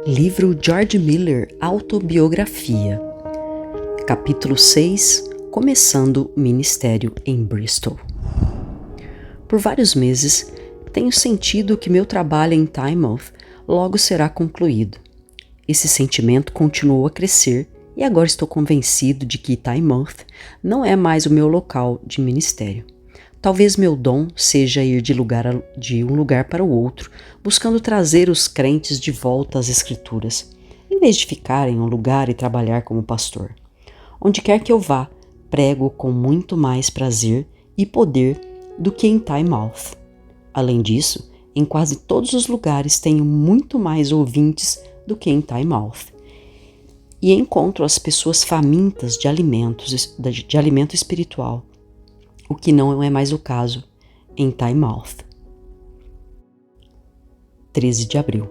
Livro George Miller Autobiografia. Capítulo 6. Começando o ministério em Bristol. Por vários meses, tenho sentido que meu trabalho em Tynemouth logo será concluído. Esse sentimento continuou a crescer e agora estou convencido de que Tynemouth não é mais o meu local de ministério. Talvez meu dom seja ir de um lugar para o outro, buscando trazer os crentes de volta às Escrituras, em vez de ficar em um lugar e trabalhar como pastor. Onde quer que eu vá, prego com muito mais prazer e poder do que em Tynemouth. Além disso, em quase todos os lugares tenho muito mais ouvintes do que em Tynemouth. E encontro as pessoas famintas de alimento espiritual, o que não é mais o caso em Tynemouth. 13 de abril.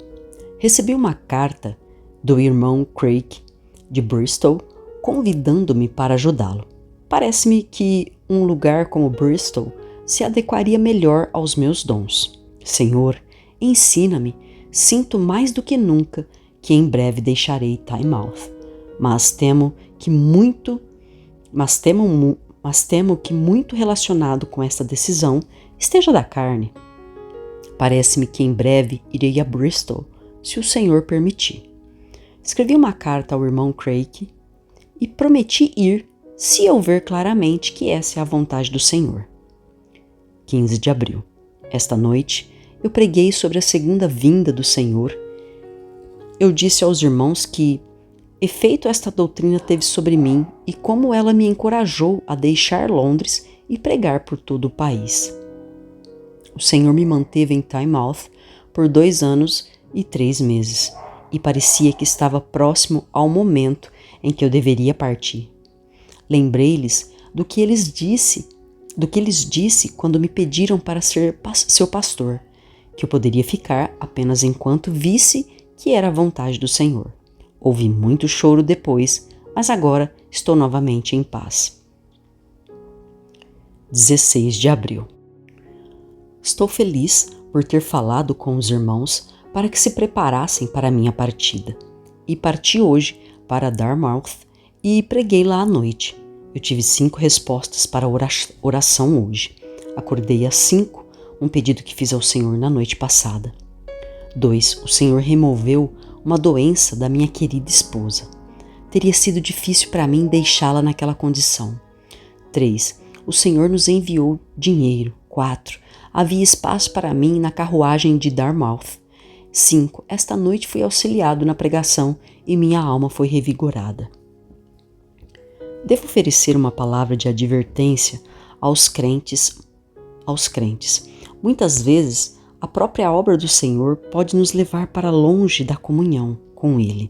Recebi uma carta do irmão Craig de Bristol convidando-me para ajudá-lo. Parece-me que um lugar como Bristol se adequaria melhor aos meus dons. Senhor, ensina-me. Sinto mais do que nunca que em breve deixarei Tynemouth, mas temo que muito relacionado com esta decisão esteja da carne. Parece-me que em breve irei a Bristol, se o Senhor permitir. Escrevi uma carta ao irmão Craig e prometi ir se eu ver claramente que essa é a vontade do Senhor. 15 de abril. Esta noite eu preguei sobre a segunda vinda do Senhor. Eu disse aos irmãos que efeito esta doutrina teve sobre mim e como ela me encorajou a deixar Londres e pregar por todo o país. O Senhor me manteve em Tynemouth por 2 anos e 3 meses e parecia que estava próximo ao momento em que eu deveria partir. Lembrei-lhes do que lhes disse quando me pediram para ser seu pastor, que eu poderia ficar apenas enquanto visse que era a vontade do Senhor. Houve muito choro depois, mas agora estou novamente em paz. 16 de abril. Estou feliz por ter falado com os irmãos para que se preparassem para a minha partida. E parti hoje para Dartmouth e preguei lá à noite. Eu tive 5 respostas para a oração hoje. Acordei às 5, um pedido que fiz ao Senhor na noite passada. 2. O Senhor removeu uma doença da minha querida esposa. Teria sido difícil para mim deixá-la naquela condição. 3. O Senhor nos enviou dinheiro. 4. Havia espaço para mim na carruagem de Dartmouth. 5. Esta noite fui auxiliado na pregação e minha alma foi revigorada. Devo oferecer uma palavra de advertência aos crentes. Muitas vezes, a própria obra do Senhor pode nos levar para longe da comunhão com Ele.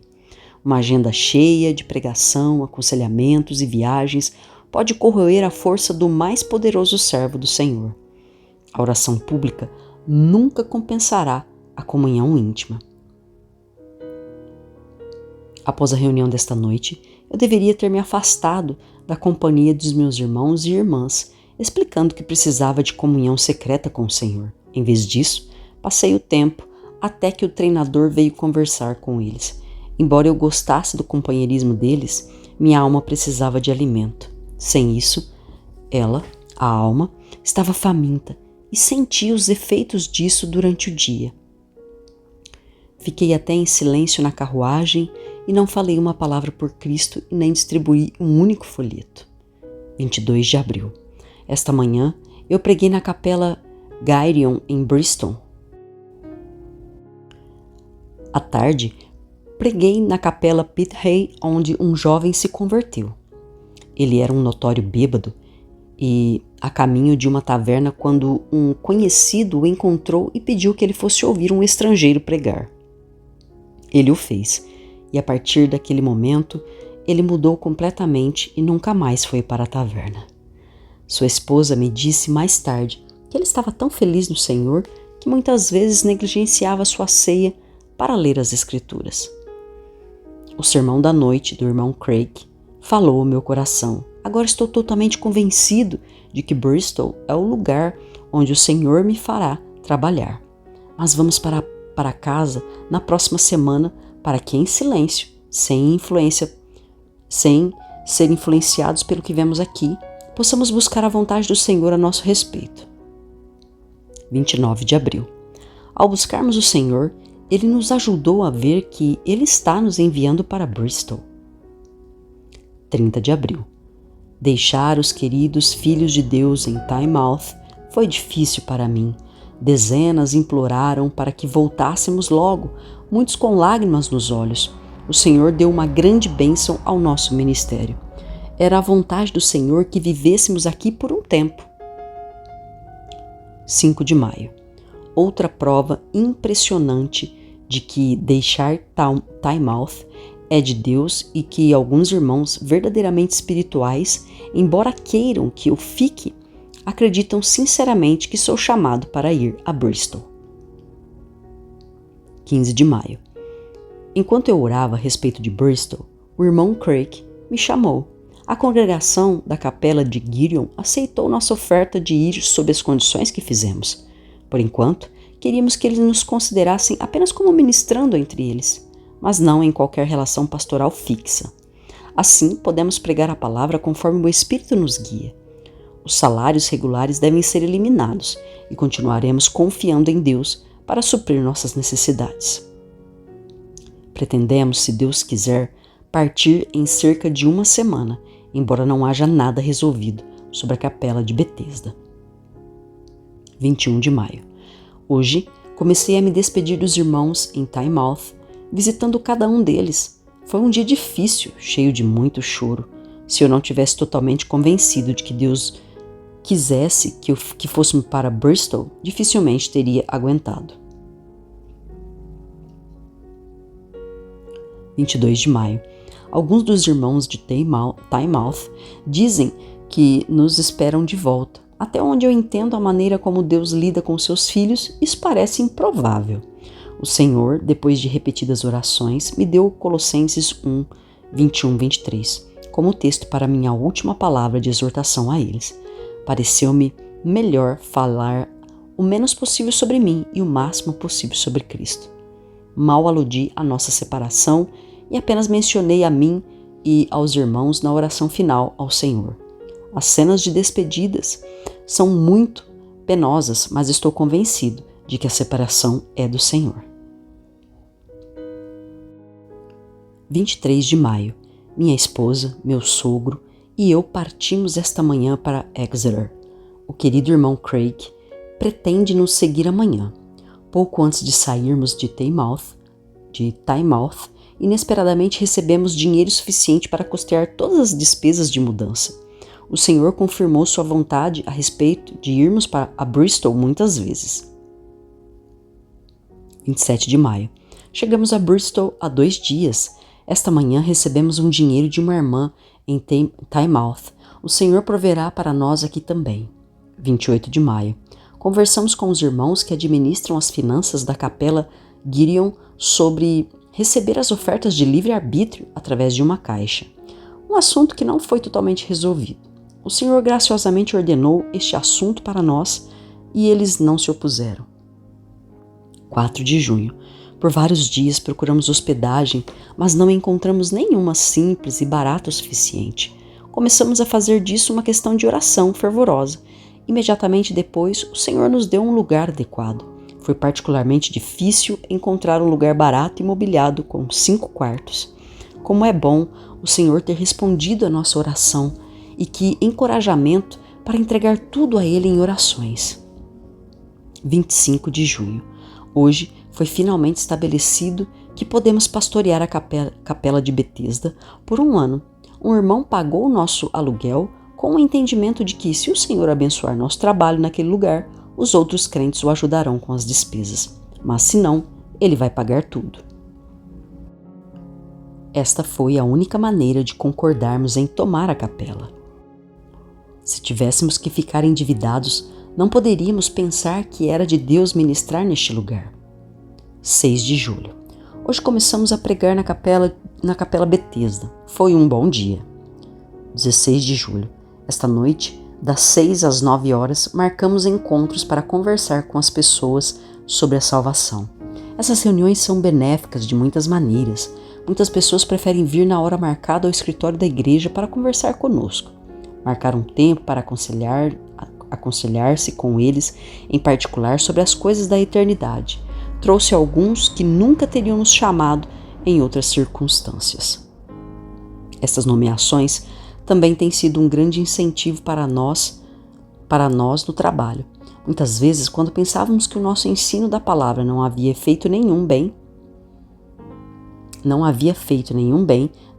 Uma agenda cheia de pregação, aconselhamentos e viagens pode corroer a força do mais poderoso servo do Senhor. A oração pública nunca compensará a comunhão íntima. Após a reunião desta noite, eu deveria ter me afastado da companhia dos meus irmãos e irmãs, explicando que precisava de comunhão secreta com o Senhor. Em vez disso, passei o tempo até que o treinador veio conversar com eles. Embora eu gostasse do companheirismo deles, minha alma precisava de alimento. Sem isso, a alma, estava faminta e sentia os efeitos disso durante o dia. Fiquei até em silêncio na carruagem e não falei uma palavra por Cristo e nem distribuí um único folheto. 22 de abril. Esta manhã, eu preguei na capela Gairon em Bristol. À tarde, preguei na capela Pithay, onde um jovem se converteu. Ele era um notório bêbado e a caminho de uma taverna quando um conhecido o encontrou e pediu que ele fosse ouvir um estrangeiro pregar. Ele o fez, e a partir daquele momento, ele mudou completamente e nunca mais foi para a taverna. Sua esposa me disse mais tarde que ele estava tão feliz no Senhor que muitas vezes negligenciava sua ceia para ler as Escrituras. O sermão da noite do irmão Craig falou ao meu coração. Agora estou totalmente convencido de que Bristol é o lugar onde o Senhor me fará trabalhar. Mas vamos para casa na próxima semana para que em silêncio, sem ser influenciados pelo que vemos aqui, possamos buscar a vontade do Senhor a nosso respeito. 29 de abril. Ao buscarmos o Senhor, Ele nos ajudou a ver que Ele está nos enviando para Bristol. 30 de abril. Deixar os queridos filhos de Deus em Tynemouth foi difícil para mim. Dezenas imploraram para que voltássemos logo, muitos com lágrimas nos olhos. O Senhor deu uma grande bênção ao nosso ministério. Era a vontade do Senhor que vivêssemos aqui por um tempo. 5 de maio. Outra prova impressionante de que deixar Tynemouth é de Deus e que alguns irmãos verdadeiramente espirituais, embora queiram que eu fique, acreditam sinceramente que sou chamado para ir a Bristol. 15 de maio. Enquanto eu orava a respeito de Bristol, o irmão Craig me chamou. A congregação da capela de Gideon aceitou nossa oferta de ir sob as condições que fizemos. Por enquanto, queríamos que eles nos considerassem apenas como ministrando entre eles, mas não em qualquer relação pastoral fixa. Assim, podemos pregar a palavra conforme o Espírito nos guia. Os salários regulares devem ser eliminados e continuaremos confiando em Deus para suprir nossas necessidades. Pretendemos, se Deus quiser, partir em cerca de uma semana, embora não haja nada resolvido sobre a capela de Betesda. 21 de maio. Hoje, comecei a me despedir dos irmãos em Tynemouth, visitando cada um deles. Foi um dia difícil, cheio de muito choro. Se eu não tivesse totalmente convencido de que Deus quisesse que fôssemos para Bristol, dificilmente teria aguentado. 22 de maio. Alguns dos irmãos de Tynemouth dizem que nos esperam de volta. Até onde eu entendo a maneira como Deus lida com seus filhos, isso parece improvável. O Senhor, depois de repetidas orações, me deu Colossenses 1, 21-23, como texto para minha última palavra de exortação a eles. Pareceu-me melhor falar o menos possível sobre mim e o máximo possível sobre Cristo. Mal aludi à nossa separação e apenas mencionei a mim e aos irmãos na oração final ao Senhor. As cenas de despedidas são muito penosas, mas estou convencido de que a separação é do Senhor. 23 de maio. Minha esposa, meu sogro e eu partimos esta manhã para Exeter. O querido irmão Craig pretende nos seguir amanhã. Pouco antes de sairmos de Tynemouth, inesperadamente recebemos dinheiro suficiente para custear todas as despesas de mudança. O Senhor confirmou sua vontade a respeito de irmos a Bristol muitas vezes. 27 de maio. Chegamos a Bristol há 2 dias. Esta manhã recebemos um dinheiro de uma irmã em Tynemouth. O Senhor proverá para nós aqui também. 28 de maio. Conversamos com os irmãos que administram as finanças da capela Gideon sobre receber as ofertas de livre-arbítrio através de uma caixa. Um assunto que não foi totalmente resolvido. O Senhor graciosamente ordenou este assunto para nós e eles não se opuseram. 4 de junho. Por vários dias procuramos hospedagem, mas não encontramos nenhuma simples e barata o suficiente. Começamos a fazer disso uma questão de oração fervorosa. Imediatamente depois, o Senhor nos deu um lugar adequado. Foi particularmente difícil encontrar um lugar barato e mobiliado com 5 quartos. Como é bom o Senhor ter respondido à nossa oração e que encorajamento para entregar tudo a Ele em orações. 25 de junho. Hoje foi finalmente estabelecido que podemos pastorear a capela de Betesda por 1 ano. Um irmão pagou o nosso aluguel com o entendimento de que, se o Senhor abençoar nosso trabalho naquele lugar, os outros crentes o ajudarão com as despesas. Mas se não, ele vai pagar tudo. Esta foi a única maneira de concordarmos em tomar a capela. Se tivéssemos que ficar endividados, não poderíamos pensar que era de Deus ministrar neste lugar. 6 de julho. Hoje começamos a pregar na capela Betesda. Foi um bom dia. 16 de julho. Esta noite, das 6 às 9 horas, marcamos encontros para conversar com as pessoas sobre a salvação. Essas reuniões são benéficas de muitas maneiras. Muitas pessoas preferem vir na hora marcada ao escritório da igreja para conversar conosco. Marcar um tempo para aconselhar-se com eles, em particular sobre as coisas da eternidade, trouxe alguns que nunca teriam nos chamado em outras circunstâncias. Estas nomeações também têm sido um grande incentivo para nós no trabalho. Muitas vezes, quando pensávamos que o nosso ensino da palavra não havia feito nenhum bem,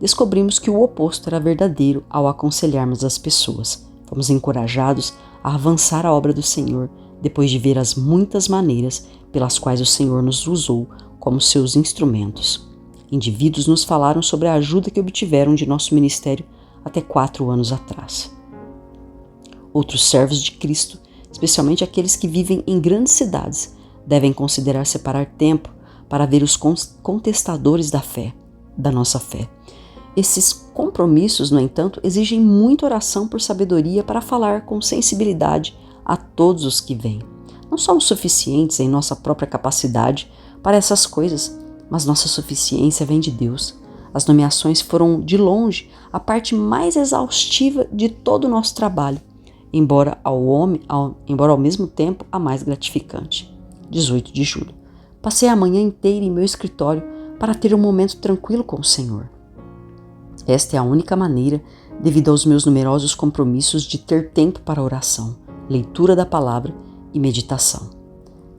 descobrimos que o oposto era verdadeiro ao aconselharmos as pessoas. Fomos encorajados a avançar a obra do Senhor, depois de ver as muitas maneiras pelas quais o Senhor nos usou como seus instrumentos. Indivíduos nos falaram sobre a ajuda que obtiveram de nosso ministério até 4 anos atrás. Outros servos de Cristo, especialmente aqueles que vivem em grandes cidades, devem considerar separar tempo para ver os contestadores da nossa fé. Esses compromissos, no entanto, exigem muita oração por sabedoria para falar com sensibilidade a todos os que vêm. Não somos suficientes em nossa própria capacidade para essas coisas, mas nossa suficiência vem de Deus. As nomeações foram, de longe, a parte mais exaustiva de todo o nosso trabalho, embora ao mesmo tempo a mais gratificante. 18 de julho. Passei a manhã inteira em meu escritório para ter um momento tranquilo com o Senhor. Esta é a única maneira, devido aos meus numerosos compromissos, de ter tempo para oração, leitura da palavra e meditação.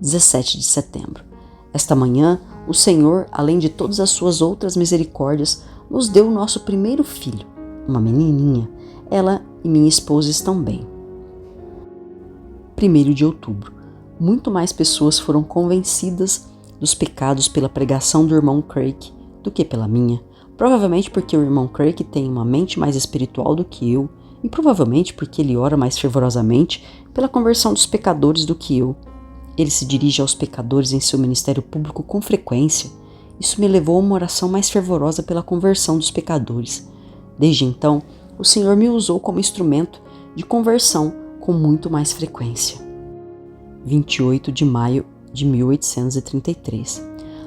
17 de setembro. Esta manhã, o Senhor, além de todas as suas outras misericórdias, nos deu o nosso primeiro filho, uma menininha. Ela e minha esposa estão bem. 1º de outubro. Muito mais pessoas foram convencidas dos pecados pela pregação do irmão Craig do que pela minha. Provavelmente porque o irmão Craig tem uma mente mais espiritual do que eu, e provavelmente porque ele ora mais fervorosamente pela conversão dos pecadores do que eu. Ele se dirige aos pecadores em seu ministério público com frequência. Isso me levou a uma oração mais fervorosa pela conversão dos pecadores. Desde então, o Senhor me usou como instrumento de conversão com muito mais frequência. 28 de maio de 1833.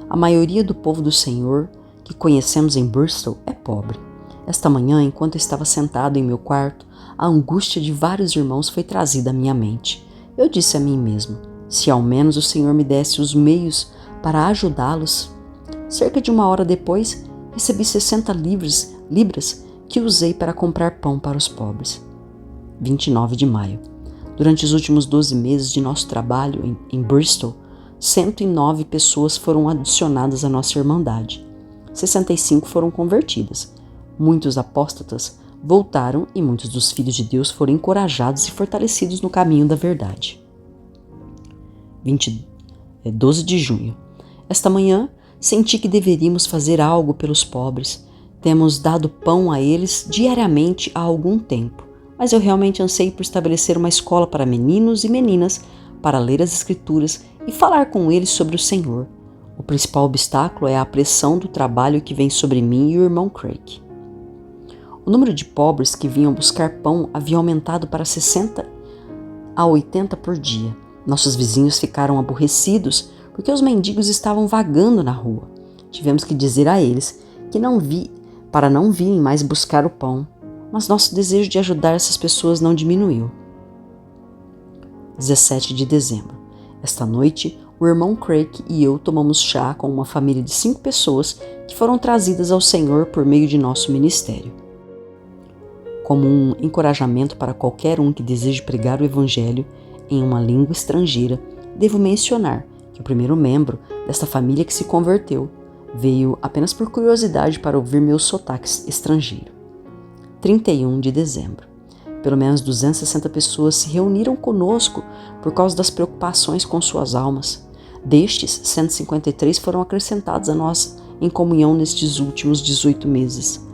A maioria do povo do Senhor que conhecemos em Bristol é pobre. Esta manhã, enquanto eu estava sentado em meu quarto, a angústia de vários irmãos foi trazida à minha mente. Eu disse a mim mesmo, se ao menos o Senhor me desse os meios para ajudá-los. Cerca de 1 hora depois, recebi 60 libras que usei para comprar pão para os pobres. 29 de maio. Durante os últimos 12 meses de nosso trabalho em Bristol, 109 pessoas foram adicionadas à nossa irmandade. 65 foram convertidas. Muitos apóstatas voltaram e muitos dos filhos de Deus foram encorajados e fortalecidos no caminho da verdade. 12 de junho. Esta manhã, senti que deveríamos fazer algo pelos pobres. Temos dado pão a eles diariamente há algum tempo, mas eu realmente anseio por estabelecer uma escola para meninos e meninas para ler as Escrituras e falar com eles sobre o Senhor. O principal obstáculo é a pressão do trabalho que vem sobre mim e o irmão Craig. O número de pobres que vinham buscar pão havia aumentado para 60 a 80 por dia. Nossos vizinhos ficaram aborrecidos porque os mendigos estavam vagando na rua. Tivemos que dizer a eles que para não virem mais buscar o pão, mas nosso desejo de ajudar essas pessoas não diminuiu. 17 de dezembro. Esta noite, o irmão Craig e eu tomamos chá com uma família de 5 pessoas que foram trazidas ao Senhor por meio de nosso ministério. Como um encorajamento para qualquer um que deseje pregar o Evangelho em uma língua estrangeira, devo mencionar que o primeiro membro desta família que se converteu veio apenas por curiosidade para ouvir meu sotaque estrangeiro. 31 de dezembro. Pelo menos 260 pessoas se reuniram conosco por causa das preocupações com suas almas. Destes, 153 foram acrescentados a nós em comunhão nestes últimos 18 meses.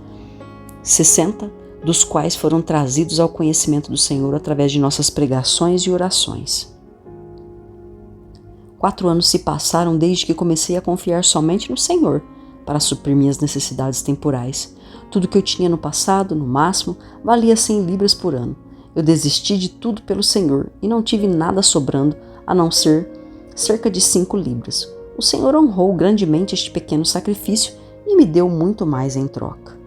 60 dos quais foram trazidos ao conhecimento do Senhor através de nossas pregações e orações. 4 anos se passaram desde que comecei a confiar somente no Senhor para suprir minhas necessidades temporais. Tudo que eu tinha no passado, no máximo, valia 100 libras por ano. Eu desisti de tudo pelo Senhor e não tive nada sobrando a não ser cerca de 5 libras. o Senhor honrou grandemente este pequeno sacrifício e me deu muito mais em troca.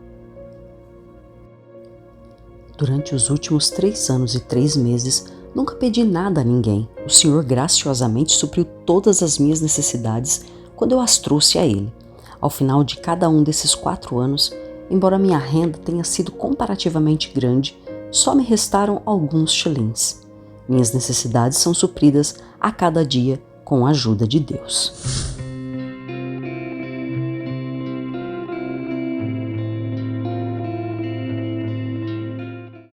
Durante os últimos 3 anos e 3 meses, nunca pedi nada a ninguém. O Senhor graciosamente supriu todas as minhas necessidades quando eu as trouxe a Ele. Ao final de cada um desses 4 anos, embora minha renda tenha sido comparativamente grande, só me restaram alguns shillings. Minhas necessidades são supridas a cada dia com a ajuda de Deus.